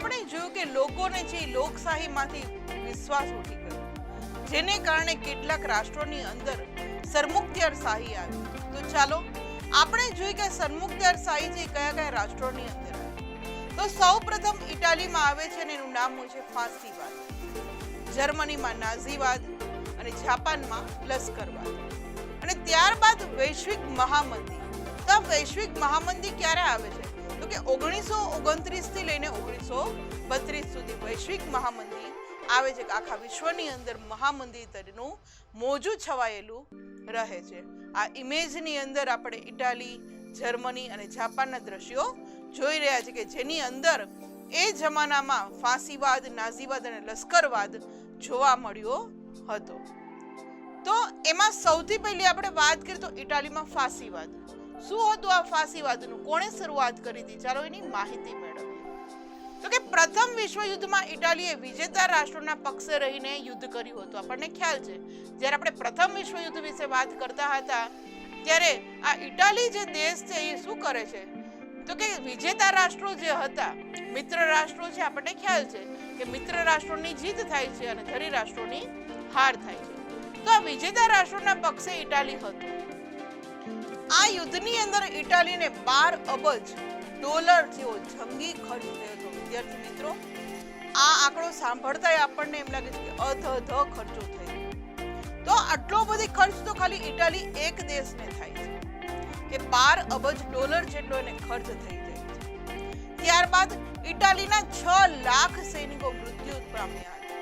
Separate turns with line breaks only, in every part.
આપણે જોયું કે લોકોને જે લોકશાહીમાંથી વિશ્વાસ ઉઠી ગયો, જેને કારણે કેટલાક રાષ્ટ્રોની અંદર સરમુખત્યારશાહી આવી. તો ચાલો આપણે જોઈએ કે સરમુખત્યારશાહી જે કયા કયા રાષ્ટ્રોની અંદર આવી. તો સૌપ્રથમ ઇટાલીમાં આવે છે અને એનું નામ હોય છે ફાસીવાદ, જર્મનીમાં નાઝીવાદ અને જાપાનમાં લશ્કરવાદ. અને ત્યારબાદ વૈશ્વિક મહામંદી. તો આ વૈશ્વિક મહામંદી ક્યારે આવે છે? તો કે 1929 થી લઈને 1932 સુધી વૈશ્વિક મહામંદી આવે છે કે આખા વિશ્વની અંદર મહામંદી તરીનું મોજું છવાયેલું રહે છે. આ ઇમેજની અંદર આપણે ઇટાલી, જર્મની અને જાપાનના દ્રશ્યો જોઈ રહ્યા છે કે જેની અંદર એ જમાનામાં ફાસીવાદ, નાઝીવાદ અને લશ્કરવાદ જોવા મળ્યો હતો. તો એમાં સૌથી પહેલી આપણે વાત કરીએ તો ઇટાલીમાં ફાસીવાદ. શું હતું આ ફાસીવાદનું? કોણે શરૂઆત કરી હતી? ચાલો એની માહિતી મેળવીએ. તો કે પ્રથમ વિશ્વયુદ્ધમાં ઇટાલીએ વિજેતા રાષ્ટ્રોના પક્ષે રહીને યુદ્ધ કર્યું હતું. આપણને ખ્યાલ છે જ્યારે આપણે પ્રથમ વિશ્વયુદ્ધ વિશે વાત કરતા હતા ત્યારે આ ઇટાલી જે દેશ છે એ શું કરે છે? તો કે વિજેતા રાષ્ટ્રો જે હતા, મિત્ર રાષ્ટ્રો છે, આપણને ખ્યાલ છે કે મિત્ર રાષ્ટ્રોની જીત થાય છે અને ધરી રાષ્ટ્રોની હાર થાય છે. તો આ વિજેતા રાષ્ટ્રોના પક્ષે ઇટાલી હતું. આ યુદ્ધની અંદર ઇટાલીને $12 અબજ જેવો જંગી ખર્ચ થયો હતો. વિદ્યાર્થી મિત્રો, આ આંકડો સાંભળતા આપણને એમ લાગે છે કે અધધ ખર્ચો થયો. તો આટલો બધો ખર્ચ તો ખાલી ઇટાલી એક દેશને થાય છે કે $12 અબજ જેટલો એને ખર્ચ થઈ જાય છે. ત્યારબાદ ઇટાલીના 6 લાખ સૈનિકો મૃત્યુ પામ્યા હતા.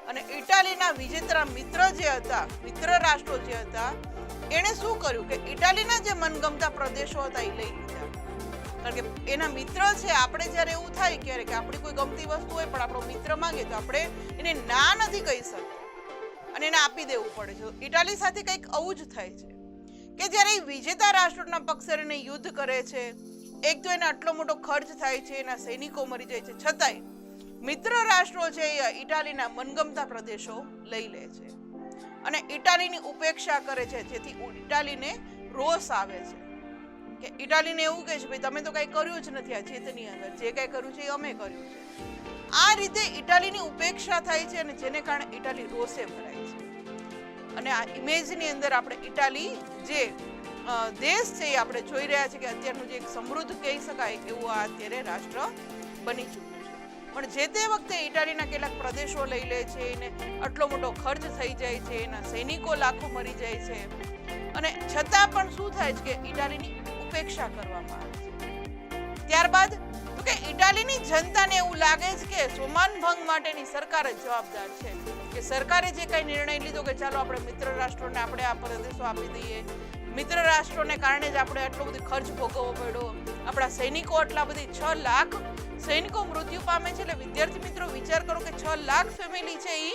અને ઇટાલીના વિજેતા મિત્ર રાષ્ટ્રો જે હતા એણે શું કર્યું કે ઇટાલીના જે મનગમતા પ્રદેશો હતા એ લઈ લીધા. કારણ કે એના મિત્ર છે, આપણે જ્યારે એવું થાય ક્યારે કે આપણી કોઈ ગમતી વસ્તુ હોય પણ આપણો મિત્ર માંગે તો આપણે એને ના નથી કહી શકતા અને એને આપી દેવું પડે છે. ઇટાલી સાથે કંઈક આવું જ થાય છે કે જ્યારે વિજેતા રાષ્ટ્રોના પક્ષે રહીને યુદ્ધ કરે છે, એક તો એને આટલો મોટો ખર્ચ થાય છે, એના સૈનિકો મરી જાય છે, છતાંય મિત્ર રાષ્ટ્રો છે એ ઇટાલીના મનગમતા પ્રદેશો લઈ લે છે અને ઇટાલીની ઉપેક્ષા કરે છે, જેથી ઇટાલીને રોષ આવે છે કે ઇટાલીને એવું કહે છે ભાઈ તમે તો કંઈ કર્યું જ નથી આ જીતની અંદર, જે કંઈ કર્યું છે એ અમે કર્યું છે. આ રીતે ઇટાલીની ઉપેક્ષા થાય છે અને જેને કારણે ઇટાલી રોષે ભરાય છે. અને આ ઇમેજની અંદર આપણે ઇટાલી જે દેશ છે એ આપણે જોઈ રહ્યા છીએ કે અત્યારનું જે એક સમૃદ્ધ કહી શકાય એવું આ અત્યારે રાષ્ટ્ર બની ચૂક્યું છે. પણ જે તે વખતે ઇટાલીના કેટલાક પ્રદેશો લઈ લે છે, એને આટલો મોટો ખર્ચ થઈ જાય છે, એના સૈનિકો લાખો મરી જાય છે અને છતાં પણ શું થાય છે કે ઇટાલીની ઉપેક્ષા કરવામાં આવે છે. ત્યારબાદ તો કે ઇટાલીની જનતાને એવું લાગે છે કે સોમાન ભંગ માટેની સરકાર જ જવાબદાર છે કે સરકારે જે કઈ નિર્ણય લીધો કે ચાલો આપણે મિત્ર રાષ્ટ્રોને આપણે આ પ્રદેશો આપી દઈએ, મિત્ર રાષ્ટ્રોને કારણે જ આપણે આટલો બધો ખર્ચ ભોગવવો પડ્યો, આપણા સૈનિકો આટલા બધી 6 લાખ સૈનિકો મૃત્યુ પામે છે. એટલે વિદ્યાર્થી મિત્રો વિચાર કરો કે 6 લાખ ફેમિલી છે એ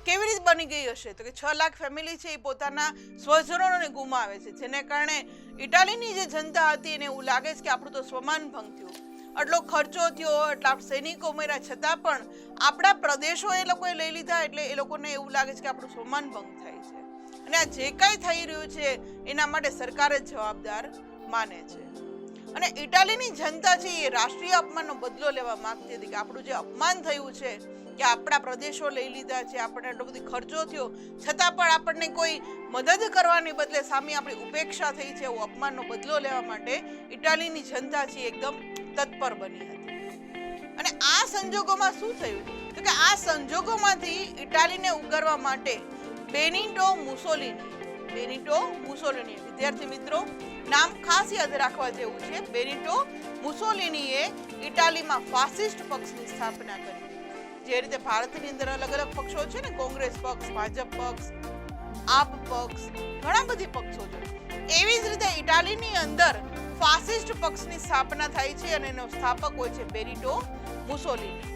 કેવી રીતે બની ગઈ હશે? તો કે 6 લાખ ફેમિલી છે એ પોતાના સ્વજનોને ગુમાવે છે, જેને કારણે ઇટાલીની જે જનતા હતી એને એવું લાગે છે કે આપણું તો સ્વમાન ભંગ થયું, આટલો ખર્ચો થયો, એટલા સૈનિકો મર્યા, છતાં પણ આપણા પ્રદેશો એ લોકોએ લઈ લીધા એટલે એ લોકોને એવું લાગે છે કે આપણું સ્વમાન ભંગ થાય છે અને આ જે કાંઈ થઈ રહ્યું છે એના માટે સરકાર જ જવાબદાર માને છે. અને ઇટાલીની જનતા છે એ રાષ્ટ્રીય અપમાનનો બદલો લેવા માંગતી હતી કે આપણું જે અપમાન થયું છે કે આપણા પ્રદેશો લઈ લીધા છે, આપણને એટલો બધો ખર્ચો થયો, છતાં પણ આપણને કોઈ મદદ કરવાને બદલે સામે આપણી ઉપેક્ષા થઈ છે, એવો અપમાનનો બદલો લેવા માટે ઇટાલીની જનતા છે એકદમ તત્પર બની હતી. અને આ સંજોગોમાં શું થયું? તો કે આ સંજોગોમાંથી ઇટાલીને ઉગારવા માટે બેનિટો મુસોલિની વિદ્યાર્થી મિત્રો નામ ખાસ યાદ રાખવા જેવું છે. બેનિટો મુસોલિનીએ ઇટાલીમાં ફાસિસ્ટ પક્ષની સ્થાપના કરી. જે રીતે ભારતની અંદર અલગ અલગ પક્ષો છે ને, કોંગ્રેસ પક્ષ, ભાજપ પક્ષ, આપ પક્ષ, ઘણા બધી પક્ષો છે, એવી જ રીતે ઇટાલીની અંદર ફાસિસ્ટ પક્ષની સ્થાપના થાય છે અને એનો સ્થાપક હોય છે બેનિટો મુસોલિની.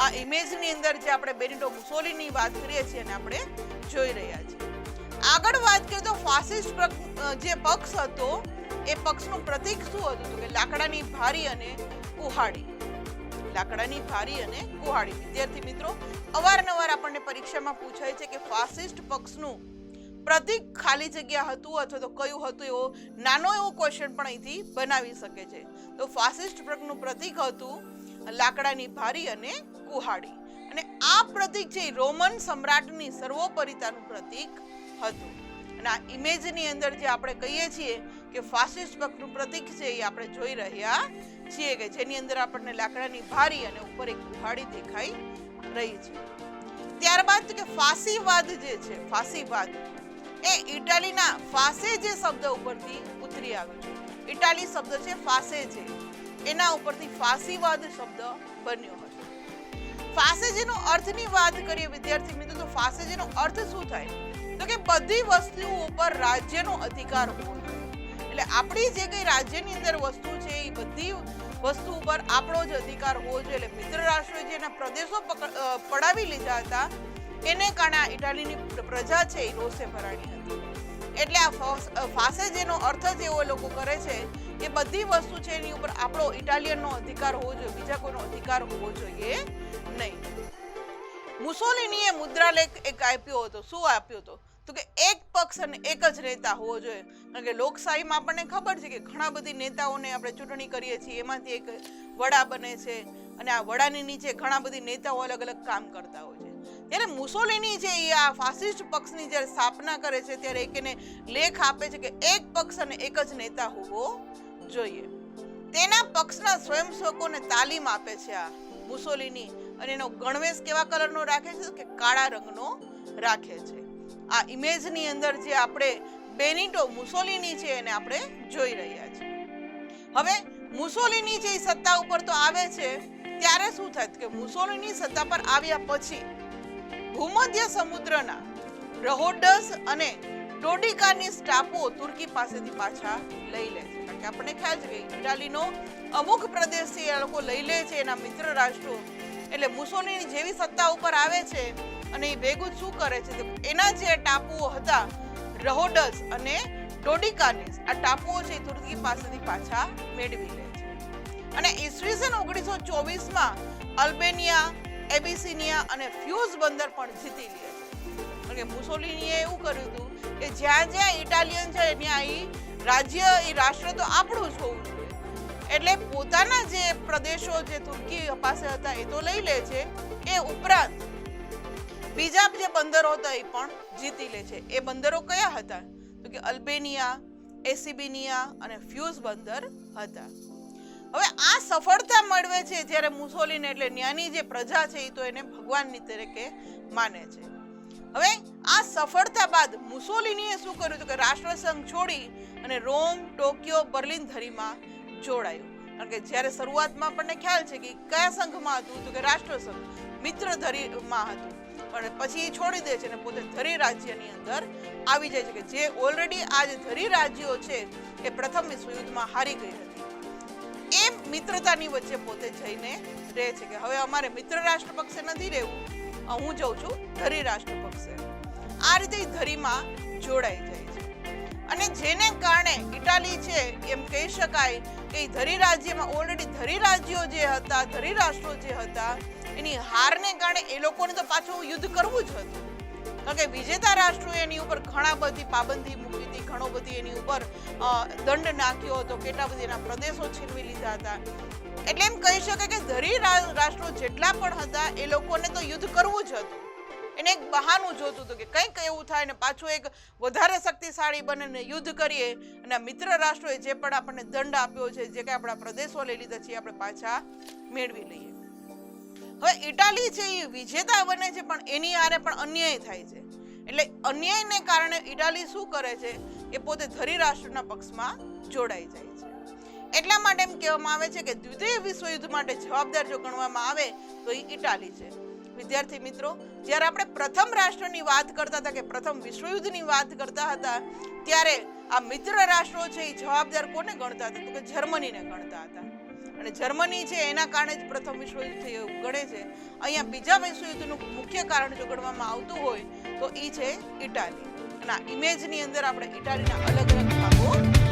આ ઇમેજની અંદર જે આપણે બેનિટો મુસોલિની વાત કરીએ છીએ અને આપણે જોઈ રહ્યા છીએ. આગળ વાત કરીએ તો ફાસિસ્ટ જે પક્ષ હતો એ પક્ષનું પ્રતીક શું હતું? તો કે લાકડાની ભારી અને કુહાડી. વિદ્યાર્થી મિત્રો અવારનવાર આપણને પરીક્ષામાં પૂછાય છે કે ફાસિસ્ટ પક્ષનું પ્રતીક ખાલી જગ્યા હતું અથવા તો કયું હતું એવો નાનો એવો ક્વેશ્ચન પણ અહીંથી બનાવી શકે છે. તો ફાસિસ્ટ પક્ષનું પ્રતીક હતું લાકડાની ભારી અને કુહાડી, અને આ પ્રતીક છે રોમન સમ્રાટની સર્વોપરિતાનું પ્રતીક હતું. અને આ ઇમેજની અંદર જે આપણે કહીએ છીએ કે ફાસિસ્ટ પક્ષનું પ્રતીક છે એ આપણે જોઈ રહ્યા છીએ કે જેની અંદર આપણને લાકડાની ભારી અને ઉપર એક કુહાડી દેખાઈ રહી છે. ત્યારબાદ કે ફાસીવાદ જે છે, ફાસીવાદ એ ઇટાલીના ફાસે જે શબ્દ ઉપરથી ઉતરી આવ્યો છે. ઇટાલી શબ્દ છે ફાસે છે, એના ઉપરથી ફાસીવાદ શબ્દ બન્યો હતો. ફાસેજીનો અર્થની વાત કરીએ વિદ્યાર્થી મિત્રો, તો ફાસેજીનો અર્થ શું થાય? તો કે બધી વસ્તુઓ ઉપર રાજ્યનો અધિકાર હોવો જોઈએ. એટલે આપણી જે કઈ રાજ્યની અંદર વસ્તુ છે એ બધી વસ્તુ ઉપર આપણો જ અધિકાર હોવો જોઈએ. એટલે મિત્ર રાષ્ટ્રોએ જેના પ્રદેશો પડાવી લીધા હતા એને કારણે ઇટાલીની પ્રજા છે એ રોષે ભરાણી હતી. એટલે આ ફાસેજીનો અર્થ જ એવો લોકો કરે છે કે બધી વસ્તુ છે એની ઉપર આપણો ઇટાલિયનનો અધિકાર હોવો જોઈએ, બીજા કોઈનો અધિકાર હોવો જોઈએ નહીં. મુસોલિનીએ મુદ્રાલેખ એક આપ્યો હતો. શું આપ્યો હતો? તો કે એક પક્ષ અને એક જ નેતા હોવો જોઈએ. કારણ કે લોકશાહીમાં આપણને ખબર છે કે ઘણા બધી નેતાઓને આપણે ચૂંટણી કરીએ છીએ, એમાંથી એક વડા બને છે અને આ વડાની નીચે ઘણા બધી નેતાઓ અલગ અલગ કામ કરતા હોય છે. ત્યારે મુસોલિની છે એ આ ફાસિસ્ટ પક્ષની જ્યારે સ્થાપના કરે છે ત્યારે એક એને લેખ આપે છે કે એક પક્ષ અને એક જ નેતા હોવો જોઈએ. તેના પક્ષના સ્વયંસેવકોને તાલીમ આપે છે આ મુસોલિની, અને એનો ગણવેશ કેવા કલરનો રાખે છે? કે કાળા રંગનો રાખે છે. આ ઇમેજની અંદર જે આપણે બેનિટો મુસોલિની છે એને આપણે જોઈ રહ્યા છીએ. હવે મુસોલિની છે એ સત્તા ઉપર તો આવે છે, ત્યારે શું થાય કે મુસોલિની સત્તા પર આવ્યા પછી ભૂમધ્ય સમુદ્રના રહોડસ અને ડોડિકાની ટાપુઓ તુર્કી પાસેથી પાછા લઈ લે છે. કારણ કે આપણને ખ્યાલ છે કે ઇટાલીનો અમુક પ્રદેશથી એ લોકો લઈ લે છે એના મિત્ર રાષ્ટ્રો. એટલે મુસોલિની જેવી સત્તા ઉપર આવે છે અને એ ભેગું શું કરે છે? એના જે ટાપુઓ હતા રહોડસ અને ડોડિકાનીસ, આ ટાપુઓ છે તુર્કી પાસેથી પાછા મેળવી લે છે. અને ઈસવીસન 1924માં અલ્બેનિયા, એબિસિનિયા અને ફ્યુઝ બંદર પણ જીતી લે છે. કારણ કે મુસોલિનીએ એવું કર્યું હતું કે જ્યાં જ્યાં ઇટાલિયન છે ત્યાં એ રાજ્ય, એ રાષ્ટ્ર તો આપણું જ હોવું જોઈએ. એટલે પોતાના જે પ્રદેશો જે તુર્કી પાસે હતા એ તો લઈ લે છે, એ ઉપરાંત બીજા જે બંદરો હતા એ પણ જીતી લે છે. એ બંદરો કયા હતા? તો કે અલ્બેનિયા, એસિબિનિયા અને ફ્યુઝ બંદર હતા. હવે આ સફળતા મળવે છે જ્યારે મુસોલિની, એટલે ત્યાંની જે પ્રજા છે એ તો એને ભગવાનની તરીકે માને છે. હવે આ સફળતા બાદ મુસોલિનીએ શું કર્યું? તો કે રાષ્ટ્રસંઘ છોડી અને રોમ, ટોક્યો, બર્લિન ધરીમાં જોડાયું. કારણ કે જ્યારે શરૂઆતમાં આપણને ખ્યાલ છે કે કયા સંઘમાં હતું? તો કે રાષ્ટ્રસંઘ મિત્ર ધરીમાં હતું, પણ પછી એ છોડી દે છે અને પોતે ધરી રાજ્યની અંદર આવી જાય છે કે જે ઓલરેડી આ જે ધરી રાજ્યો છે એ પ્રથમ વિશ્વયુદ્ધમાં હારી ગઈ હતી. એ મિત્રતાની વચ્ચે પોતે જઈને રહે છે કે હવે અમારે મિત્ર રાષ્ટ્ર પક્ષે નથી રહેવું, હું જઉં છું ધરી રાષ્ટ્ર પક્ષે. આ રીતે ધરીમાં જોડાઈ જાય છે. અને જેને કારણે ઇટાલી છે એમ કહી શકાય કે ધરી રાજ્યમાં ઓલરેડી ધરી રાજ્યો જે હતા, ધરી રાષ્ટ્રો જે હતા, એની હારને કારણે એ લોકોને તો પાછું યુદ્ધ કરવું જ હતું. કારણ કે વિજેતા રાષ્ટ્રોએ એની ઉપર ઘણા બધી પાબંદી મૂકી હતી, ઘણો બધી એની ઉપર દંડ નાખ્યો હતો, કેટલા બધી એના પ્રદેશો છીનવી લીધા હતા. એટલે એમ કહી શકાય કે ધરી રાષ્ટ્રો જેટલા પણ હતા એ લોકોને તો યુદ્ધ કરવું જ હતું. એને એક બહાનું જોતું હતું કે કંઈક એવું થાય ને પાછું એક વધારે શક્તિશાળી બને ને યુદ્ધ કરીએ અને મિત્ર રાષ્ટ્રોએ જે પણ આપણને દંડ આપ્યો છે, જે કંઈ આપણા પ્રદેશો લઈ લીધા છે, આપણે પાછા મેળવી લઈએ. હવે ઇટાલી છે એ વિજેતા બને છે, પણ એની આરે પણ અન્યાય થાય છે. એટલે અન્યાયને કારણે ઇટાલી શું કરે છે કે પોતે ધરી રાષ્ટ્રના પક્ષમાં જોડાઈ જાય છે. એટલા માટે એમ કહેવામાં આવે છે કે દ્વિતીય વિશ્વયુદ્ધ માટે જવાબદાર જો ગણવામાં આવે તો એ ઇટાલી છે. વિદ્યાર્થી મિત્રો, જ્યારે આપણે પ્રથમ રાષ્ટ્રની વાત કરતા હતા કે પ્રથમ વિશ્વયુદ્ધની વાત કરતા હતા ત્યારે આ મિત્ર રાષ્ટ્રો છે એ જવાબદાર કોને ગણતા હતા? તો કે જર્મનીને ગણતા હતા. અને જર્મની છે એના કારણે જ પ્રથમ વિશ્વયુદ્ધ થયું એવું ગણે છે. અહીંયા બીજા વિશ્વયુદ્ધનું મુખ્ય કારણ જો ગણવામાં આવતું હોય તો એ છે ઇટાલી. અને આ ઇમેજની અંદર આપણે ઇટાલીના અલગ અલગ ભાગો